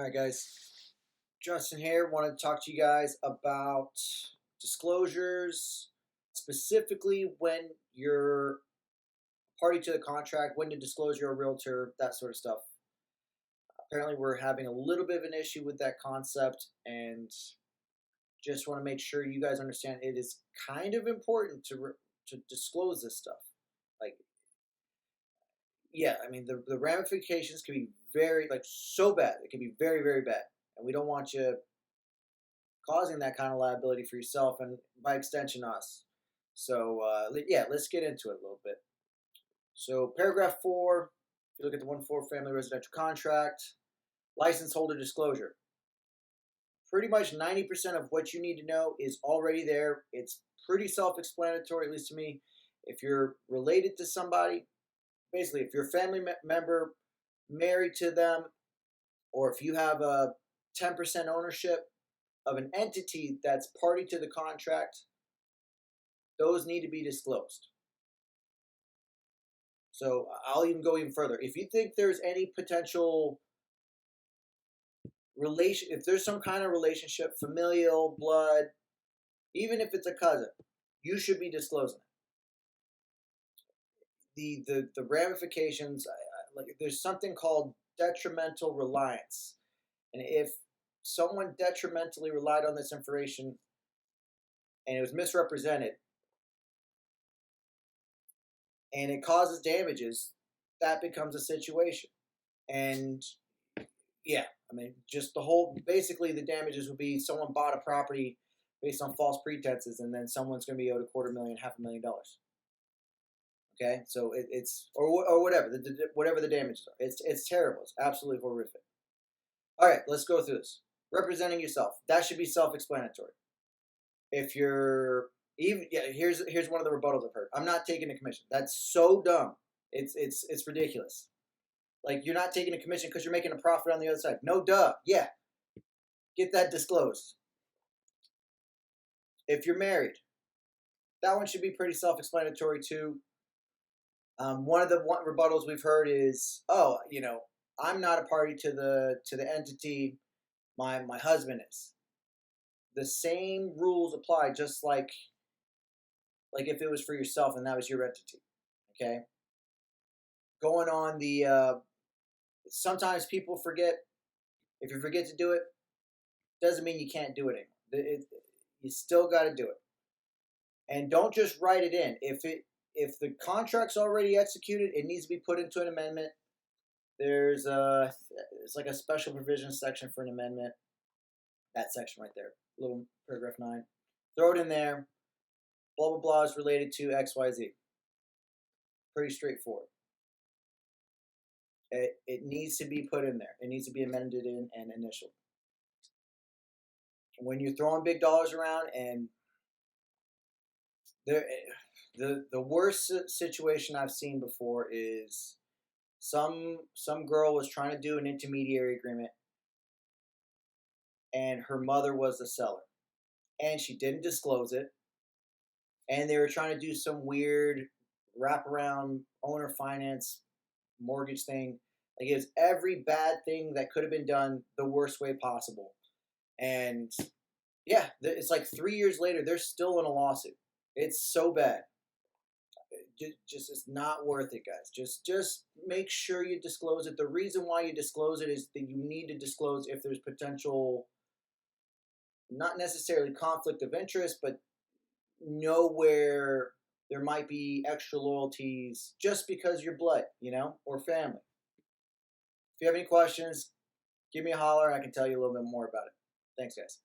All right, guys. Justin here. Want to talk to you guys about disclosures, specifically when you're party to the contract, when to disclose you're a realtor, that sort of stuff. Apparently, we're having a little bit of an issue with that concept, and just want to make sure you guys understand it is kind of important to disclose this stuff. Like, yeah, I mean the ramifications can be very so bad. It can be very very bad, and we don't want you causing that kind of liability for yourself and by extension us. So yeah, let's get into it a little bit. So paragraph 4, if you look at the 1-4 family residential contract, license holder disclosure. Pretty much 90% of what you need to know is already there. It's pretty self-explanatory, at least to me. If you're related to somebody, basically if you're a family member married to them, or if you have a 10% ownership of an entity that's party to the contract, those need to be disclosed. So I'll even go even further. If you think there's any potential relation, if there's some kind of relationship, familial, blood, even if it's a cousin, you should be disclosing it. The ramifications, there's something called detrimental reliance. And if someone detrimentally relied on this information and it was misrepresented and it causes damages, that becomes a situation. And yeah, I mean, just basically the damages would be someone bought a property based on false pretenses, and then someone's going to be owed $250,000, $500,000. Okay, so it's or whatever whatever the damages are. It's terrible. It's absolutely horrific. All right, let's go through this. Representing yourself, that should be self-explanatory. If you're here's one of the rebuttals I've heard. I'm not taking a commission. That's so dumb. It's ridiculous. Like, you're not taking a commission because you're making a profit on the other side. No, duh. Yeah, get that disclosed. If you're married, that one should be pretty self-explanatory too. One of the rebuttals we've heard is, oh, I'm not a party to the entity. My husband is. The same rules apply, just like if it was for yourself and that was your entity. Okay. Going on the sometimes people forget. If you forget to do it, doesn't mean you can't do it anymore. You still got to do it. And don't just write it in. If the contract's already executed, it needs to be put into an amendment. It's like a special provision section for an amendment. That section right there, little paragraph 9. Throw it in there. Blah, blah, blah is related to XYZ. Pretty straightforward. It needs to be put in there. It needs to be amended in and initialed. When you're throwing big dollars around, and the worst situation I've seen before is some girl was trying to do an intermediary agreement, and her mother was the seller, and she didn't disclose it, and they were trying to do some weird wraparound owner finance mortgage thing. Like, it was every bad thing that could have been done the worst way possible. And yeah, it's like 3 years later, they're still in a lawsuit. It's so bad. It's not worth it, guys. Just make sure you disclose it. The reason why you disclose it is that you need to disclose if there's potential, not necessarily conflict of interest, but know where there might be extra loyalties just because you're blood, or family. If you have any questions, give me a holler and I can tell you a little bit more about it. Thanks, guys.